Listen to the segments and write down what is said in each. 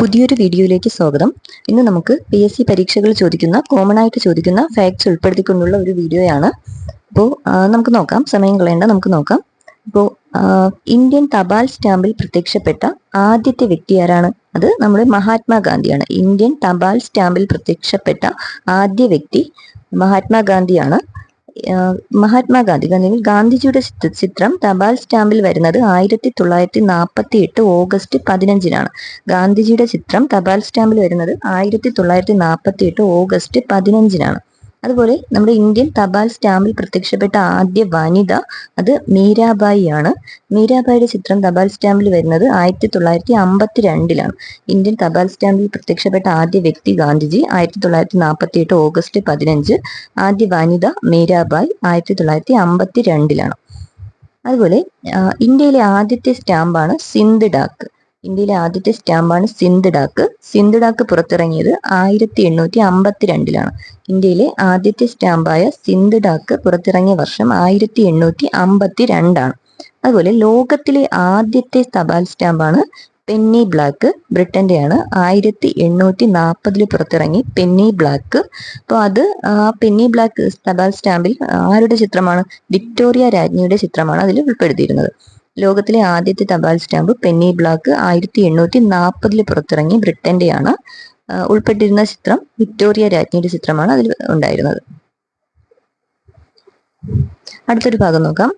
പുതിയൊരു വീഡിയോയിലേക്ക് സ്വാഗതം. ഇന്ന് നമുക്ക് PSC പരീക്ഷകൾ ചോദിക്കുന്ന കോമൺ ആയിട്ട് ചോദിക്കുന്ന ഫാക്ട്സ് ഉൾപ്പെടുത്തിക്കൊണ്ടുള്ള ഒരു വീഡിയോയാണ്. അപ്പോൾ നമുക്ക് നോക്കാം, സമയം കളയേണ്ട, നമുക്ക് നോക്കാം. ഇപ്പോൾ ഇന്ത്യൻ തപാൽ സ്റ്റാമ്പിൽ പ്രത്യക്ഷപ്പെട്ട ആദ്യത്തെ വ്യക്തി ആരാണ്? അത് നമ്മുടെ മഹാത്മാഗാന്ധിയാണ്. ഇന്ത്യൻ തപാൽ സ്റ്റാമ്പിൽ പ്രത്യക്ഷപ്പെട്ട ആദ്യ വ്യക്തി മഹാത്മാഗാന്ധിയാണ്. മഹാത്മാഗാന്ധി അല്ലെങ്കിൽ ഗാന്ധിജിയുടെ ചിത്രം തപാൽ സ്റ്റാമ്പിൽ വരുന്നത് 1948 ഓഗസ്റ്റ് 15-നാണ്. ഗാന്ധിജിയുടെ ചിത്രം തപാൽ സ്റ്റാമ്പിൽ വരുന്നത് 1948 ഓഗസ്റ്റ് 15-നാണ്. അതുപോലെ നമ്മുടെ ഇന്ത്യൻ തപാൽ സ്റ്റാമ്പിൽ പ്രത്യക്ഷപ്പെട്ട ആദ്യ വനിത അത് മീരാബായി ആണ്. മീരാബായിയുടെ ചിത്രം തപാൽ സ്റ്റാമ്പിൽ വരുന്നത് 1952-ലാണ്. ഇന്ത്യൻ തപാൽ സ്റ്റാമ്പിൽ പ്രത്യക്ഷപ്പെട്ട ആദ്യ വ്യക്തി ഗാന്ധിജി 1948 ഓഗസ്റ്റ് 15. ആദ്യ വനിത മീരാബായി 1952-ലാണ്. അതുപോലെ ഇന്ത്യയിലെ ആദ്യത്തെ സ്റ്റാമ്പാണ് സിന്ധ് ഡാക്ക്. ഇന്ത്യയിലെ ആദ്യത്തെ സ്റ്റാമ്പാണ് സിന്ധ് ഡാക്ക്. സിന്ധ് ഡാക്ക് പുറത്തിറങ്ങിയത് 1852-ലാണ്. ഇന്ത്യയിലെ ആദ്യത്തെ സ്റ്റാമ്പായ സിന്ധ് ഡാക്ക് പുറത്തിറങ്ങിയ വർഷം 1852-ആണ്. അതുപോലെ ലോകത്തിലെ ആദ്യത്തെ തപാൽ സ്റ്റാമ്പാണ് പെന്നി ബ്ലാക്ക്. ബ്രിട്ടന്റെയാണ്. 1840 പുറത്തിറങ്ങി പെന്നി ബ്ലാക്ക്. അപ്പോൾ അത് പെന്നി ബ്ലാക്ക് തപാൽ സ്റ്റാമ്പിൽ ആരുടെ ചിത്രമാണ്? വിക്ടോറിയ രാജ്ഞിയുടെ ചിത്രമാണ് അതിൽ ഉൾപ്പെടുത്തിയിരുന്നത്. ലോകത്തിലെ ആദ്യത്തെ തപാൽ സ്റ്റാമ്പ് പെന്നി ബ്ലാക്ക് 1840 പുറത്തിറങ്ങി, ബ്രിട്ടന്റെയാണ്. ഉൾപ്പെട്ടിരുന്ന ചിത്രം വിക്ടോറിയ രാജ്ഞിയുടെ ചിത്രമാണ് അതിൽ ഉണ്ടായിരുന്നത്. അടുത്തൊരു ഭാഗം നോക്കാം.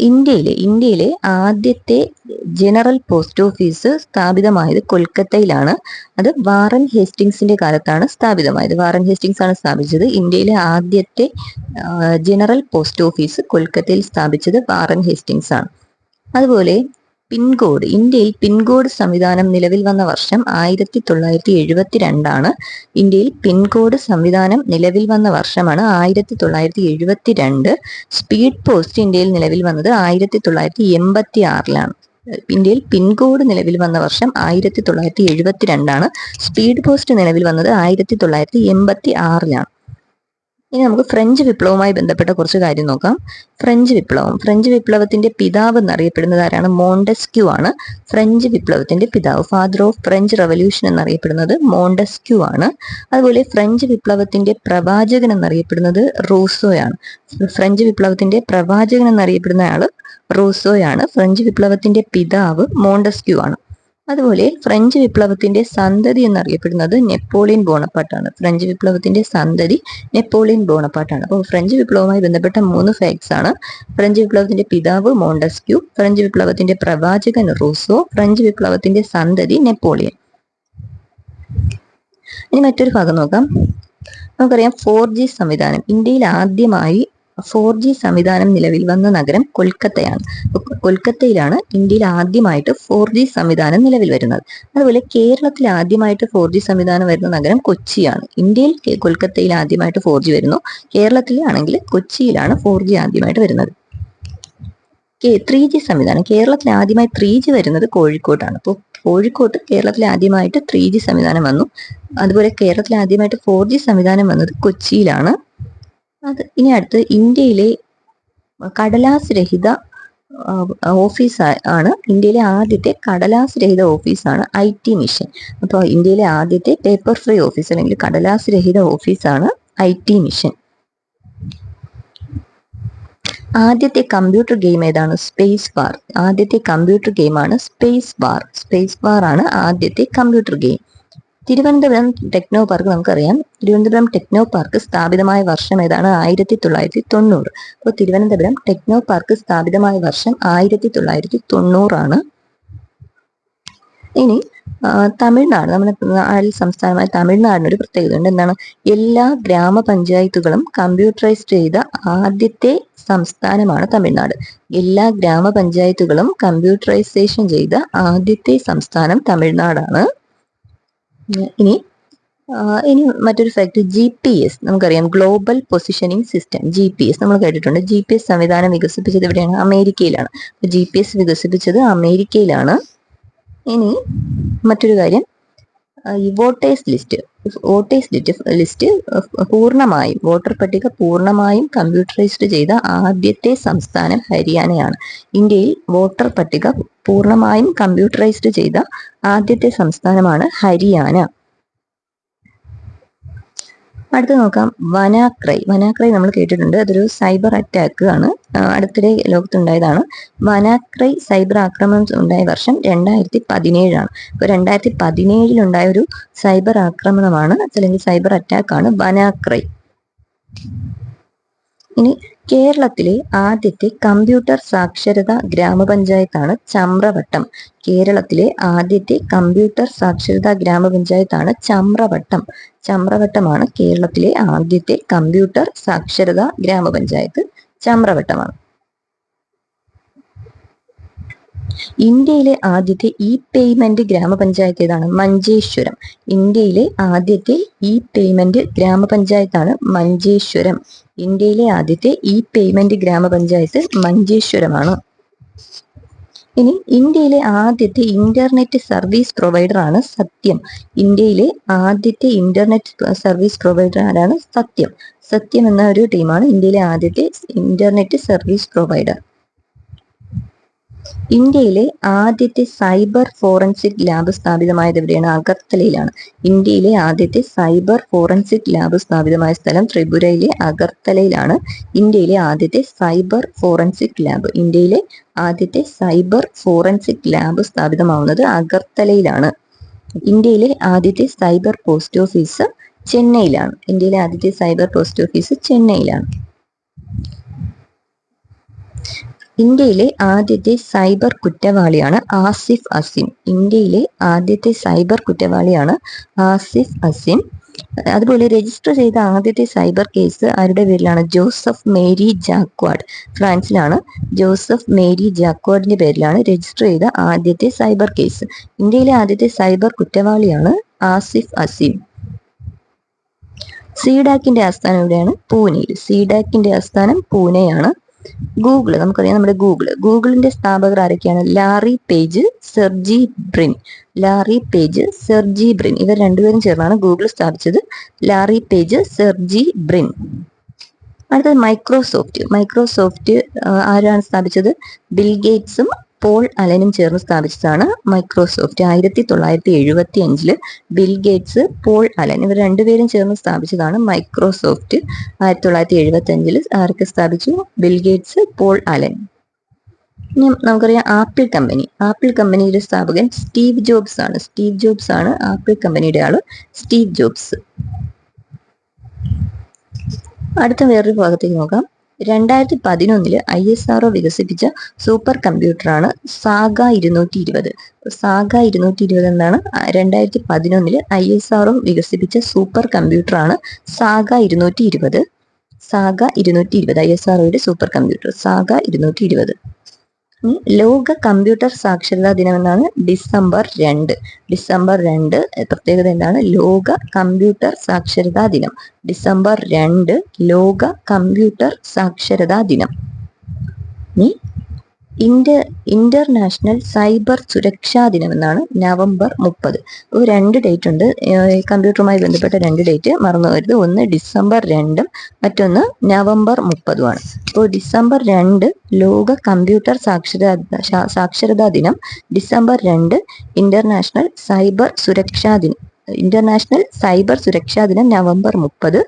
ഇന്ത്യയിലെ ആദ്യത്തെ ജനറൽ പോസ്റ്റ് ഓഫീസ് സ്ഥാപിതമായത് കൊൽക്കത്തയിലാണ്. അത് വാറൻ ഹേസ്റ്റിങ്സിന്റെ കാലത്താണ് സ്ഥാപിതമായത്. വാറൻ ഹേസ്റ്റിങ്സ് ആണ് സ്ഥാപിച്ചത്. ഇന്ത്യയിലെ ആദ്യത്തെ ജനറൽ പോസ്റ്റ് ഓഫീസ് കൊൽക്കത്തയിൽ സ്ഥാപിച്ചത് വാറൻ ഹേസ്റ്റിങ്സ് ആണ്. അതുപോലെ പിൻകോഡ്, ഇന്ത്യയിൽ പിൻകോഡ് സംവിധാനം നിലവിൽ വന്ന വർഷം 1972-ആണ്. ഇന്ത്യയിൽ പിൻകോഡ് സംവിധാനം നിലവിൽ വന്ന വർഷമാണ് 1972. സ്പീഡ് പോസ്റ്റ് ഇന്ത്യയിൽ നിലവിൽ വന്നത് 1986-ലാണ്. ഇന്ത്യയിൽ പിൻകോഡ് നിലവിൽ വന്ന വർഷം 1972-ആണ്. സ്പീഡ് പോസ്റ്റ് നിലവിൽ വന്നത് 1986-ലാണ്. ഇനി നമുക്ക് ഫ്രഞ്ച് വിപ്ലവവുമായി ബന്ധപ്പെട്ട കുറച്ച് കാര്യം നോക്കാം. ഫ്രഞ്ച് വിപ്ലവത്തിന്റെ പിതാവ് എന്നറിയപ്പെടുന്നത് ആരാണ്? മോണ്ടസ്ക്യൂ ആണ്. ഫ്രഞ്ച് വിപ്ലവത്തിന്റെ പിതാവ്, ഫാദർ ഓഫ് ഫ്രഞ്ച് റവല്യൂഷൻ എന്നറിയപ്പെടുന്നത് മോണ്ടസ്ക്യൂ ആണ്. അതുപോലെ ഫ്രഞ്ച് വിപ്ലവത്തിന്റെ പ്രവാചകൻ എന്നറിയപ്പെടുന്നത് റൂസോയാണ്. ഫ്രഞ്ച് വിപ്ലവത്തിന്റെ പ്രവാചകൻ എന്നറിയപ്പെടുന്ന ആള് റൂസോയാണ്. ഫ്രഞ്ച് വിപ്ലവത്തിന്റെ പിതാവ് മോണ്ടസ്ക്യൂ ആണ്. അതുപോലെ ഫ്രഞ്ച് വിപ്ലവത്തിന്റെ സന്തതി എന്നറിയപ്പെടുന്നത് നെപ്പോളിയൻ ബോണപ്പാർട്ടാണ്. ഫ്രഞ്ച് വിപ്ലവത്തിന്റെ സന്തതി നെപ്പോളിയൻ ബോണപ്പാർട്ടാണ്. അപ്പോൾ ഫ്രഞ്ച് വിപ്ലവവുമായി ബന്ധപ്പെട്ട 3 ഫാക്ട്സ് ആണ്: ഫ്രഞ്ച് വിപ്ലവത്തിന്റെ പിതാവ് മോണ്ടസ്ക്യൂ, ഫ്രഞ്ച് വിപ്ലവത്തിന്റെ പ്രവാചകൻ റൂസോ, ഫ്രഞ്ച് വിപ്ലവത്തിന്റെ സന്തതി നെപ്പോളിയൻ. ഇനി മറ്റൊരു ഭാഗം നോക്കാം. നമുക്കറിയാം 4G സംവിധാനം. ഇന്ത്യയിൽ ആദ്യമായി 4G സംവിധാനം നിലവിൽ വന്ന നഗരം കൊൽക്കത്തയാണ്. കൊൽക്കത്തയിലാണ് ഇന്ത്യയിൽ ആദ്യമായിട്ട് 4G സംവിധാനം നിലവിൽ വരുന്നത്. അതുപോലെ കേരളത്തിൽ ആദ്യമായിട്ട് 4G സംവിധാനം വരുന്ന നഗരം കൊച്ചിയാണ്. ഇന്ത്യയിൽ കൊൽക്കത്തയിൽ ആദ്യമായിട്ട് 4G വരുന്നു. കേരളത്തിലാണെങ്കിൽ കൊച്ചിയിലാണ് 4G ആദ്യമായിട്ട് വരുന്നത്. 3G സംവിധാനം. കേരളത്തിൽ ആദ്യമായി 3G വരുന്നത് കോഴിക്കോട്ടാണ്. അപ്പോൾ കോഴിക്കോട്ട് കേരളത്തിൽ ആദ്യമായിട്ട് 3G സംവിധാനം വന്നു. അതുപോലെ കേരളത്തിൽ ആദ്യമായിട്ട് 4G സംവിധാനം വന്നത് കൊച്ചിയിലാണ്. ഇനി അടുത്ത് ഇന്ത്യയിലെ കടലാസ് രഹിത ഓഫീസ് ആണ്. ഇന്ത്യയിലെ ആദ്യത്തെ കടലാസ് രഹിത ഓഫീസാണ് IT മിഷൻ. അപ്പോൾ ഇന്ത്യയിലെ ആദ്യത്തെ പേപ്പർ ഫ്രീ ഓഫീസ് അല്ലെങ്കിൽ കടലാസ് രഹിത ഓഫീസാണ് IT മിഷൻ. ആദ്യത്തെ കമ്പ്യൂട്ടർ ഗെയിം ഏതാണ്? സ്പേസ് വാർ. ആദ്യത്തെ കമ്പ്യൂട്ടർ ഗെയിമാണ് സ്പേസ് വാർ. സ്പേസ് വാർ ആണ് ആദ്യത്തെ computer game. Thiruvananthapuram techno park നമുക്കറിയാം. തിരുവനന്തപുരം ടെക്നോ പാർക്ക് സ്ഥാപിതമായ വർഷം ഏതാണ്? 1990. അപ്പോൾ തിരുവനന്തപുരം ടെക്നോ പാർക്ക് സ്ഥാപിതമായ വർഷം 1990 ആണ്. ഇനി തമിഴ്നാട്, നമ്മുടെ സംസ്ഥാനമായ തമിഴ്നാടിനൊരു പ്രത്യേകത ഉണ്ട്. എന്താണ്? എല്ലാ ഗ്രാമപഞ്ചായത്തുകളും കമ്പ്യൂട്ടറൈസ് ചെയ്ത ആദ്യത്തെ സംസ്ഥാനമാണ് തമിഴ്നാട്. എല്ലാ ഗ്രാമപഞ്ചായത്തുകളും കമ്പ്യൂട്ടറൈസേഷൻ ചെയ്ത ആദ്യത്തെ സംസ്ഥാനം തമിഴ്നാടാണ്. ഇനി മറ്റൊരു ഫാക്ട്, GPS. നമുക്കറിയാം ഗ്ലോബൽ പൊസിഷനിങ് സിസ്റ്റം, GPS നമ്മൾ കേട്ടിട്ടുണ്ട്. GPS സംവിധാനം വികസിപ്പിച്ചത് എവിടെയാണ്? അമേരിക്കയിലാണ്. GPS വികസിപ്പിച്ചത് അമേരിക്കയിലാണ്. ഇനി മറ്റൊരു കാര്യം, ഈ വോട്ടേഴ്സ് ലിസ്റ്റ്. വോട്ടേഴ്സ് ലിസ്റ്റ് പൂർണ്ണമായും വോട്ടർ പട്ടിക പൂർണ്ണമായും കമ്പ്യൂട്ടറൈസ്ഡ് ചെയ്ത ആദ്യത്തെ സംസ്ഥാനം ഹരിയാനയാണ്. ഇന്ത്യയിൽ വോട്ടർ പട്ടിക പൂർണ്ണമായും കമ്പ്യൂട്ടറൈസ്ഡ് ചെയ്ത ആദ്യത്തെ സംസ്ഥാനമാണ് ഹരിയാന. അടുത്ത് നോക്കാം, വനാക്രൈ. വനാക്രൈ നമ്മൾ കേട്ടിട്ടുണ്ട്, അതൊരു സൈബർ അറ്റാക്ക് ആണ്, അടുത്തിടെ ലോകത്തുണ്ടായതാണ്. വനാക്രൈ സൈബർ ആക്രമണം ഉണ്ടായ വർഷം 2017 അപ്പോൾ 2017 ഉണ്ടായ ഒരു സൈബർ ആക്രമണമാണ് അല്ലെങ്കിൽ സൈബർ അറ്റാക്കാണ് വനാക്രൈ. ഇനി കേരളത്തിലെ ആദ്യത്തെ കമ്പ്യൂട്ടർ സാക്ഷരതാ ഗ്രാമപഞ്ചായത്താണ് ചമ്രവട്ടം. കേരളത്തിലെ ആദ്യത്തെ കമ്പ്യൂട്ടർ സാക്ഷരതാ ഗ്രാമപഞ്ചായത്താണ് ചമ്രവട്ടം. ചമ്രവട്ടമാണ് കേരളത്തിലെ ആദ്യത്തെ കമ്പ്യൂട്ടർ സാക്ഷരതാ ഗ്രാമപഞ്ചായത്ത്, ചമ്രവട്ടമാണ്. ഇന്ത്യയിലെ ആദ്യത്തെ ഇ പേയ്മെന്റ് ഗ്രാമപഞ്ചായത്ത് ഏതാണ്? മഞ്ചേശ്വരം. ഇന്ത്യയിലെ ആദ്യത്തെ ഇ പേയ്മെന്റ് ഗ്രാമപഞ്ചായത്താണ് മഞ്ചേശ്വരം. ഇന്ത്യയിലെ ആദ്യത്തെ ഇ പേയ്മെന്റ് ഗ്രാമപഞ്ചായത്ത് മഞ്ചേശ്വരമാണ്. ഇനി ഇന്ത്യയിലെ ആദ്യത്തെ ഇന്റർനെറ്റ് സർവീസ് പ്രൊവൈഡർ ആണ് സത്യം. ഇന്ത്യയിലെ ആദ്യത്തെ ഇന്റർനെറ്റ് സർവീസ് പ്രൊവൈഡർ ആരാണ്? സത്യം. സത്യം എന്ന ഒരു ടീമാണ് ഇന്ത്യയിലെ ആദ്യത്തെ ഇന്റർനെറ്റ് സർവീസ് പ്രൊവൈഡർ. ഇന്ത്യയിലെ ആദ്യത്തെ സൈബർ ഫോറൻസിക് ലാബ് സ്ഥാപിതമായത് എവിടെയാണ്? അഗർത്തലയിലാണ്. ഇന്ത്യയിലെ ആദ്യത്തെ സൈബർ ഫോറൻസിക് ലാബ് സ്ഥാപിതമായ സ്ഥലം ത്രിപുരയിലെ അഗർത്തലയിലാണ്. ഇന്ത്യയിലെ ആദ്യത്തെ സൈബർ ഫോറൻസിക് ലാബ്, ഇന്ത്യയിലെ ആദ്യത്തെ സൈബർ ഫോറൻസിക് ലാബ് സ്ഥാപിതമാവുന്നത് അഗർത്തലയിലാണ്. ഇന്ത്യയിലെ ആദ്യത്തെ സൈബർ പോസ്റ്റ് ഓഫീസ് ചെന്നൈയിലാണ്. ഇന്ത്യയിലെ ആദ്യത്തെ സൈബർ പോസ്റ്റ് ഓഫീസ് ചെന്നൈയിലാണ്. ഇന്ത്യയിലെ ആദ്യത്തെ സൈബർ കുറ്റവാളിയാണ് ആസിഫ് അസീം. ഇന്ത്യയിലെ ആദ്യത്തെ സൈബർ കുറ്റവാളിയാണ് ആസിഫ് അസീം. അതുപോലെ രജിസ്റ്റർ ചെയ്ത ആദ്യത്തെ സൈബർ കേസ് ആരുടെ പേരിലാണ്? Joseph Marie Jacquard. ഫ്രാൻസിലാണ്. ജോസഫ് മേരി ജാക്വാഡിന്റെ പേരിലാണ് രജിസ്റ്റർ ചെയ്ത ആദ്യത്തെ സൈബർ കേസ്. ഇന്ത്യയിലെ ആദ്യത്തെ സൈബർ കുറ്റവാളിയാണ് ആസിഫ് അസീം. സീഡാക്കിന്റെ ആസ്ഥാനം എവിടെയാണ്? പൂനെയിൽ. സീഡാക്കിന്റെ ആസ്ഥാനം പൂനെയാണ്. ഗൂഗിള്, നമുക്കറിയാം നമ്മുടെ ഗൂഗിളിന്റെ സ്ഥാപകർ ആരൊക്കെയാണ്? Larry Page, Sergey Brin. Larry Page, Sergey Brin, ഇവർ രണ്ടുപേരും ചേർന്നാണ് ഗൂഗിൾ സ്ഥാപിച്ചത്. Larry Page, Sergey Brin. അടുത്തത് മൈക്രോസോഫ്റ്റ് ആരാണ് സ്ഥാപിച്ചത്? ബിൽ ഗേറ്റ്സും പോൾ അലനും ചേർന്ന് സ്ഥാപിച്ചതാണ് Microsoft. 1975 Bill Gates, Paul Allen ഇവർ രണ്ടുപേരും ചേർന്ന് സ്ഥാപിച്ചതാണ് മൈക്രോസോഫ്റ്റ്. 1975 ആരൊക്കെ സ്ഥാപിച്ചു? Bill Gates, Paul Allen. ഇനി നമുക്കറിയാം ആപ്പിൾ കമ്പനിയുടെ സ്ഥാപകൻ സ്റ്റീവ് ജോബ്സ് ആണ് ആപ്പിൾ കമ്പനിയുടെ ആള്, സ്റ്റീവ് ജോബ്സ്. അടുത്ത വേറൊരു ഭാഗത്തേക്ക് നോക്കാം. 2011 ISRO വികസിപ്പിച്ച സൂപ്പർ കമ്പ്യൂട്ടറാണ് സാഗ 220. സാഗ 220 എന്നാണ് 2011 ISRO വികസിപ്പിച്ച സൂപ്പർ കമ്പ്യൂട്ടറാണ് സാഗ 220. ISROയുടെ സൂപ്പർ കമ്പ്യൂട്ടർ സാഗ 220. ലോക കമ്പ്യൂട്ടർ സാക്ഷരതാ ദിനം എന്നാണ് ഡിസംബർ 2. പ്രത്യേകത എന്താണ്? ലോക കമ്പ്യൂട്ടർ സാക്ഷരതാ ദിനം ഡിസംബർ 2, ലോക കമ്പ്യൂട്ടർ സാക്ഷരതാ ദിനം. ഇന്റർനാഷണൽ സൈബർ സുരക്ഷാ ദിനം എന്നാണ് നവംബർ 30. അപ്പോൾ 2 ഡേറ്റ് ഉണ്ട്, കമ്പ്യൂട്ടറുമായി ബന്ധപ്പെട്ട 2 ഡേറ്റ് മറന്നു വരുത്. ഒന്ന് ഡിസംബർ 2, മറ്റൊന്ന് നവംബർ 30. അപ്പോൾ ഡിസംബർ 2 ലോക കമ്പ്യൂട്ടർ സാക്ഷരതാ ദിനം, ഡിസംബർ 2 ഇന്റർനാഷണൽ സൈബർ സുരക്ഷാ ദിനം നവംബർ 30.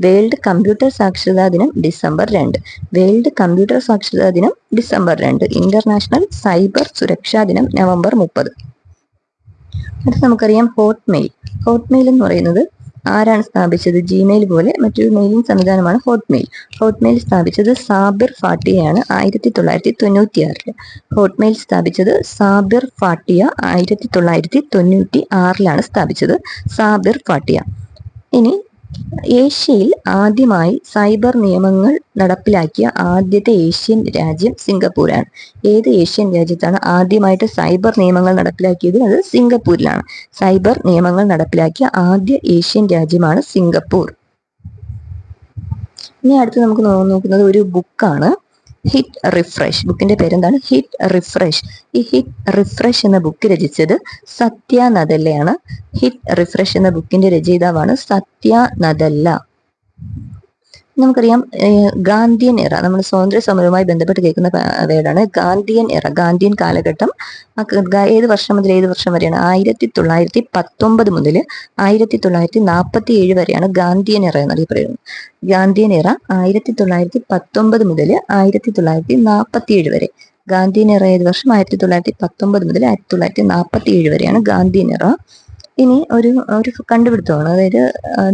വേൾഡ് കമ്പ്യൂട്ടർ സാക്ഷരതാ ദിനം ഡിസംബർ 2. വേൾഡ് കമ്പ്യൂട്ടർ സാക്ഷരതാ ദിനം ഡിസംബർ 2. ഇന്റർനാഷണൽ സൈബർ സുരക്ഷാ ദിനം നവംബർ 30. അടുത്ത് നമുക്കറിയാം ഹോട്ട്മെയിൽ എന്ന് പറയുന്നത് ആരാണ് സ്ഥാപിച്ചത്? ജിമെയിൽ പോലെ മറ്റൊരു മെയിലിംഗ് സംവിധാനമാണ് ഹോട്ട്മെയിൽ സ്ഥാപിച്ചത് സാബിർ ഫാട്ടിയയാണ് 1996. ഹോട്ട്മെയിൽ സ്ഥാപിച്ചത് സാബിർ ഫാട്ടിയ 1996 സ്ഥാപിച്ചത് സാബിർ ഫാട്ടിയ. ഇനി ഏഷ്യയിൽ ആദ്യമായി സൈബർ നിയമങ്ങൾ നടപ്പിലാക്കിയ ആദ്യത്തെ ഏഷ്യൻ രാജ്യം സിംഗപ്പൂരാണ്. ഏത് ഏഷ്യൻ രാജ്യത്താണ് ആദ്യമായിട്ട് സൈബർ നിയമങ്ങൾ നടപ്പിലാക്കിയത്? അത് സിംഗപ്പൂരിലാണ്. സൈബർ നിയമങ്ങൾ നടപ്പിലാക്കിയ ആദ്യ ഏഷ്യൻ രാജ്യമാണ് സിംഗപ്പൂർ. ഇനി അടുത്ത് നമുക്ക് നോക്കുന്നത് ഒരു ബുക്കാണ്. Hit refresh. ബുക്കിന്റെ പേരെന്താണ്? Hit refresh. ഈ ഹിറ്റ് റിഫ്രഷ് എന്ന ബുക്ക് രചിച്ചത് സത്യ നദല്ലയാണ്. ഹിറ്റ് റിഫ്രഷ് എന്ന ബുക്കിന്റെ രചയിതാവാണ് സത്യ നദല്ല. നമുക്കറിയാം ഗാന്ധിയൻ എറ, നമ്മൾ സ്വാതന്ത്ര്യ സമരവുമായി ബന്ധപ്പെട്ട് കേൾക്കുന്ന വേർഡാണ് ഗാന്ധിയൻ എറ. ഗാന്ധിയൻ കാലഘട്ടം ഏത് വർഷം മുതൽ ഏത് വർഷം വരെയാണ്? 1919 മുതൽ 1947 വരെയാണ് ഗാന്ധിയൻ എറ എന്നറിയപ്പെടുന്നത്. ഗാന്ധിയൻ എറ 1919 മുതൽ 1947 വരെ. ഗാന്ധിയൻ എറ ഏത് വർഷം? 1919 മുതൽ 1947 വരെയാണ് ഗാന്ധിയൻ എറ. ഇനി ഒരു കണ്ടുപിടുത്തമാണ്, അതായത്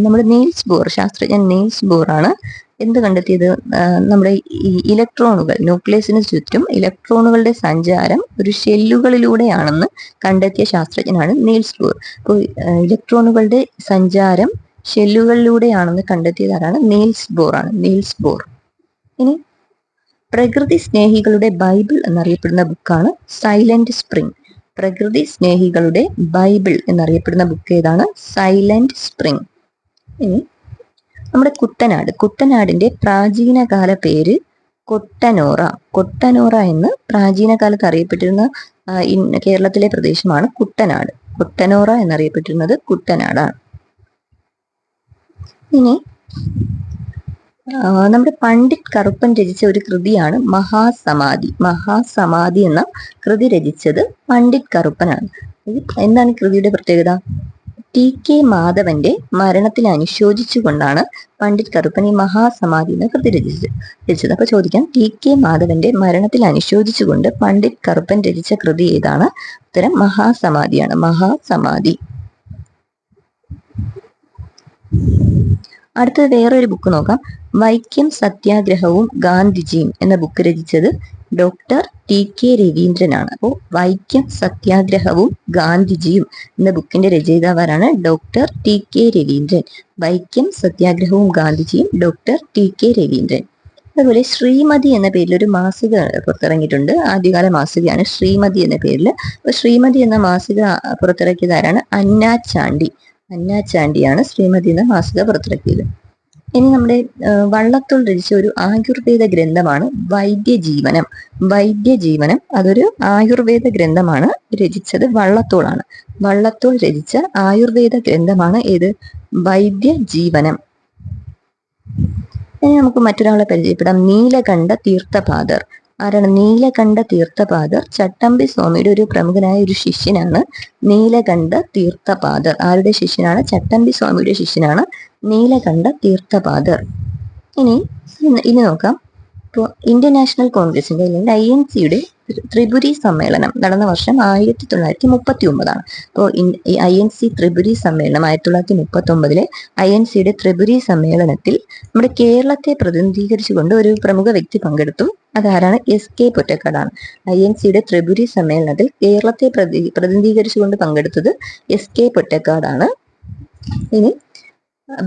നമ്മുടെ നീൽസ് ബോർ, ശാസ്ത്രജ്ഞൻ നീൽസ് ബോർ ആണ് എന്ത് കണ്ടെത്തിയത്? നമ്മുടെ ഈ ഇലക്ട്രോണുകൾ, ന്യൂക്ലിയസിന് ചുറ്റും ഇലക്ട്രോണുകളുടെ സഞ്ചാരം ഒരു ഷെല്ലുകളിലൂടെയാണെന്ന് കണ്ടെത്തിയ ശാസ്ത്രജ്ഞനാണ് നീൽസ് ബോർ. അപ്പോൾ ഇലക്ട്രോണുകളുടെ സഞ്ചാരം ഷെല്ലുകളിലൂടെയാണെന്ന് കണ്ടെത്തിയത് ആരാണ്? നീൽസ് ബോർ ആണ്. Niels Bohr. ഇനി പ്രകൃതി സ്നേഹികളുടെ ബൈബിൾ എന്നറിയപ്പെടുന്ന ബുക്കാണ് സൈലന്റ് സ്പ്രിംഗ്. പ്രകൃതി സ്നേഹികളുടെ ബൈബിൾ എന്നറിയപ്പെടുന്ന ബുക്ക് ഏതാണ്? Silent spring. ഇനി നമ്മുടെ കുട്ടനാടിന്റെ പ്രാചീനകാല പേര് കൊട്ടനോറ. കൊട്ടനോറ എന്ന് പ്രാചീന കാലത്ത് അറിയപ്പെട്ടിരുന്ന കേരളത്തിലെ പ്രദേശമാണ് കുട്ടനാട്. കൊട്ടനോറ എന്നറിയപ്പെട്ടിരുന്നത് കുട്ടനാടാണ്. ഇനി നമ്മുടെ പണ്ഡിറ്റ് കറുപ്പൻ രചിച്ച ഒരു കൃതിയാണ് മഹാസമാധി. മഹാസമാധി എന്ന കൃതി രചിച്ചത് പണ്ഡിറ്റ് കറുപ്പനാണ്. എന്താണ് കൃതിയുടെ പ്രത്യേകത? TK മാധവന്റെ മരണത്തിൽ അനുശോചിച്ചുകൊണ്ടാണ് പണ്ഡിറ്റ് കറുപ്പൻ ഈ മഹാസമാധി എന്ന കൃതി രചിച്ചത്. അപ്പൊ ചോദിക്കാം, TK മാധവന്റെ മരണത്തിൽ അനുശോചിച്ചുകൊണ്ട് പണ്ഡിറ്റ് കറുപ്പൻ രചിച്ച കൃതി ഏതാണ്? ഉത്തരം മഹാസമാധിയാണ്. മഹാസമാധി. അടുത്തത് വേറൊരു ബുക്ക് നോക്കാം. വൈക്കം സത്യാഗ്രഹവും ഗാന്ധിജിയും എന്ന ബുക്ക് രചിച്ചത് ഡോക്ടർ TK രവീന്ദ്രനാണ്. അപ്പോൾ വൈക്കം സത്യാഗ്രഹവും ഗാന്ധിജിയും എന്ന ബുക്കിന്റെ രചയിതാവാരാണ്? Doctor TK Raveendran. വൈക്കം സത്യാഗ്രഹവും ഗാന്ധിജിയും ഡോക്ടർ TK രവീന്ദ്രൻ. അതുപോലെ ശ്രീമതി എന്ന പേരിൽ ഒരു മാസിക പുറത്തിറങ്ങിയിട്ടുണ്ട്. ആദ്യകാല മാസികയാണ് ശ്രീമതി എന്ന പേരിൽ. അപ്പൊ ശ്രീമതി എന്ന മാസിക പുറത്തിറക്കിയതാരാണ്? അന്ന ചാണ്ടി. അന്ന ചാണ്ടിയാണ് ശ്രീമതി എന്ന മാസിക പുറത്തിറക്കിയത്. ഇനി നമ്മുടെ വള്ളത്തോൾ രചിച്ച ഒരു ആയുർവേദ ഗ്രന്ഥമാണ് വൈദ്യജീവനം. വൈദ്യജീവനം അതൊരു ആയുർവേദ ഗ്രന്ഥമാണ്. രചിച്ചത് വള്ളത്തോളാണ്. വള്ളത്തോൾ രചിച്ച ആയുർവേദ ഗ്രന്ഥമാണ് ഏത്? വൈദ്യജീവനം. ഇനി നമുക്ക് മറ്റൊരാളെ പരിചയപ്പെടാം. നീലകണ്ഠ തീർത്ഥപാദർ. ആരാണ് നീലകണ്ഠ തീർത്ഥപാദർ? ചട്ടമ്പി സ്വാമിയുടെ ഒരു പ്രമുഖനായ ഒരു ശിഷ്യനാണ് നീലകണ്ഠ തീർത്ഥപാദർ. ആരുടെ ശിഷ്യനാണ്? ചട്ടമ്പി സ്വാമിയുടെ ശിഷ്യനാണ് നീലകണ്ഠ തീർത്ഥപാദർ. ഇനി നോക്കാം. ഇപ്പോൾ ഇന്ത്യൻ നാഷണൽ കോൺഗ്രസിന്റെ അല്ലെങ്കിൽ INC-യുടെ ത്രിപുരി സമ്മേളനം നടന്ന വർഷം 1939. അപ്പോൾ INC ത്രിപുരി സമ്മേളനം 1939 INC-യുടെ ത്രിപുരി സമ്മേളനത്തിൽ നമ്മുടെ കേരളത്തെ പ്രതിനിധീകരിച്ചുകൊണ്ട് ഒരു പ്രമുഖ വ്യക്തി പങ്കെടുത്തു. അതാരാണ്? SK പൊറ്റക്കാടാണ്. INC-യുടെ ത്രിപുരി സമ്മേളനത്തിൽ കേരളത്തെ പ്രതിനിധീകരിച്ചുകൊണ്ട് പങ്കെടുത്തത് SK പൊറ്റക്കാടാണ്. ഇനി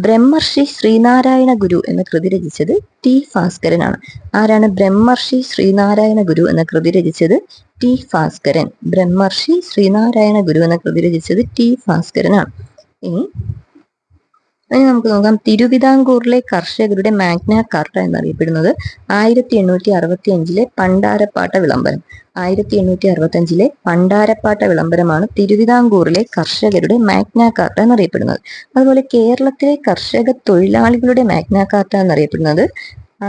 ബ്രഹ്മർഷി ശ്രീനാരായണ ഗുരു എന്ന കൃതി രചിച്ചത് T ഭാസ്കരനാണ്. ആരാണ് ബ്രഹ്മർഷി ശ്രീനാരായണ ഗുരു എന്ന കൃതി രചിച്ചത്? T ഭാസ്കരൻ. ബ്രഹ്മർഷി ശ്രീനാരായണ ഗുരു എന്ന കൃതി രചിച്ചത് T ഭാസ്കരനാണ്. ഇനി നമുക്ക് നോക്കാം. തിരുവിതാംകൂറിലെ കർഷകരുടെ മാഗ്ന കാർട്ട എന്നറിയപ്പെടുന്നത് 1865 പണ്ടാരപ്പാട്ട വിളംബരം. 1865 പണ്ടാരപ്പാട്ട വിളംബരമാണ് തിരുവിതാംകൂറിലെ കർഷകരുടെ മാഗ്ന കാർട്ട എന്നറിയപ്പെടുന്നത്. അതുപോലെ കേരളത്തിലെ കർഷക തൊഴിലാളികളുടെ മാഗ്ന കാർട്ട എന്നറിയപ്പെടുന്നത്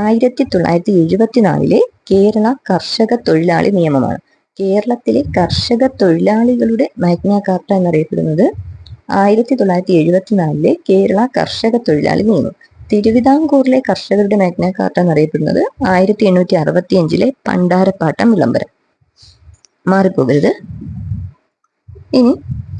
1974 കേരള കർഷക തൊഴിലാളി നിയമമാണ്. കേരളത്തിലെ കർഷക തൊഴിലാളികളുടെ മാഗ്ന കാർട്ട എന്നറിയപ്പെടുന്നത് 1974 കേരള കർഷക തൊഴിലാളി നിയമം. തിരുവിതാംകൂറിലെ കർഷകരുടെ മാഗ്ന കാർട്ട എന്നറിയപ്പെടുന്നത് 1865 പണ്ടാരപ്പാട്ടം വിളംബരം. മാറിപ്പോകരുത്. ഇനി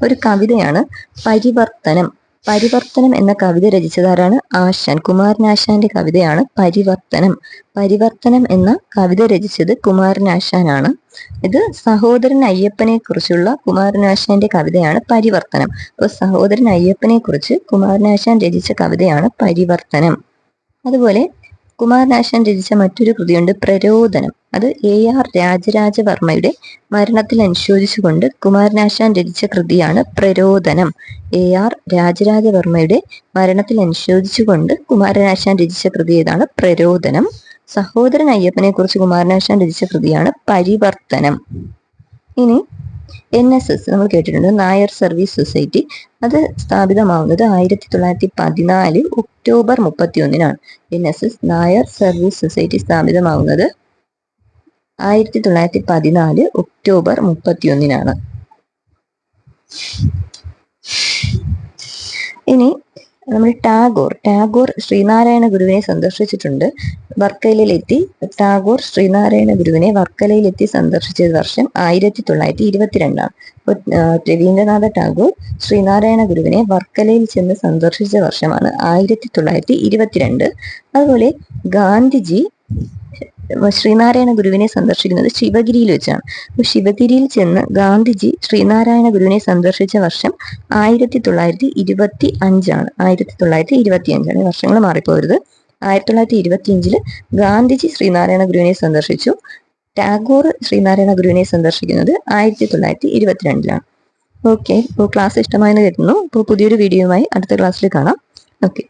ഒരു കവിതയാണ് പരിവർത്തനം. പരിവർത്തനം എന്ന കവിത രചിച്ചതാരാണ്? ആശാൻ. കുമാരനാശാന്റെ കവിതയാണ് പരിവർത്തനം. പരിവർത്തനം എന്ന കവിത രചിച്ചത് കുമാരനാശാനാണ്. ഇത് സഹോദരൻ അയ്യപ്പനെ കുറിച്ചുള്ള കുമാരനാശാന്റെ കവിതയാണ് പരിവർത്തനം. അപ്പോൾ സഹോദരൻ അയ്യപ്പനെ കുറിച്ച് കുമാരനാശാൻ രചിച്ച കവിതയാണ് പരിവർത്തനം. അതുപോലെ കുമാരനാശാൻ രചിച്ച മറ്റൊരു കൃതിയുണ്ട് പ്രരോദനം. അത് AR രാജരാജവർമ്മയുടെ മരണത്തിൽ അനുശോചിച്ചുകൊണ്ട് കുമാരനാശാൻ രചിച്ച കൃതിയാണ് പ്രരോദനം. AR രാജരാജവർമ്മയുടെ മരണത്തിൽ അനുശോചിച്ചുകൊണ്ട് കുമാരനാശാൻ രചിച്ച കൃതി ഏതാണ്? പ്രരോദനം. സഹോദരൻ അയ്യപ്പനെ കുറിച്ച് കുമാരനാശാൻ രചിച്ച കൃതിയാണ് പരിവർത്തനം. ഇനി NSS നമ്മൾ കേട്ടിട്ടുണ്ട്, നായർ സർവീസ് സൊസൈറ്റി. അത് സ്ഥാപിതമാവുന്നത് 1914 ഒക്ടോബർ 31-നാണ്. NSS നായർ സർവീസ് സൊസൈറ്റി സ്ഥാപിതമാവുന്നത് 1914 ഒക്ടോബർ 31-നാണ്. ഇനി നമ്മൾ ടാഗോർ ശ്രീനാരായണ ഗുരുവിനെ സന്ദർശിച്ചിട്ടുണ്ട്. വർക്കലയിലെത്തി ടാഗോർ ശ്രീനാരായണ ഗുരുവിനെ വർക്കലയിലെത്തി സന്ദർശിച്ച വർഷം 1922-ആണ്. രവീന്ദ്രനാഥ ടാഗോർ ശ്രീനാരായണ ഗുരുവിനെ വർക്കലയിൽ ചെന്ന് സന്ദർശിച്ച വർഷമാണ് 1922. അതുപോലെ ഗാന്ധിജി ശ്രീനാരായണ ഗുരുവിനെ സന്ദർശിക്കുന്നത് ശിവഗിരിയിൽ വെച്ചാണ്. അപ്പോൾ ശിവഗിരിയിൽ ചെന്ന് ഗാന്ധിജി ശ്രീനാരായണ ഗുരുവിനെ സന്ദർശിച്ച വർഷം 1925-ആണ്. 1925-ആണ്. വർഷങ്ങൾ മാറിപ്പോരുത്. 1925 ഗാന്ധിജി ശ്രീനാരായണ ഗുരുവിനെ സന്ദർശിച്ചു. ടാഗോർ ശ്രീനാരായണ ഗുരുവിനെ സന്ദർശിക്കുന്നത് 1922-ലാണ്. ഓക്കെ, ഇപ്പോൾ ക്ലാസ് ഇഷ്ടമായെന്ന് കരുതുന്നു. അപ്പോൾ പുതിയൊരു വീഡിയോയുമായി അടുത്ത ക്ലാസ്സിൽ കാണാം. ഓക്കെ.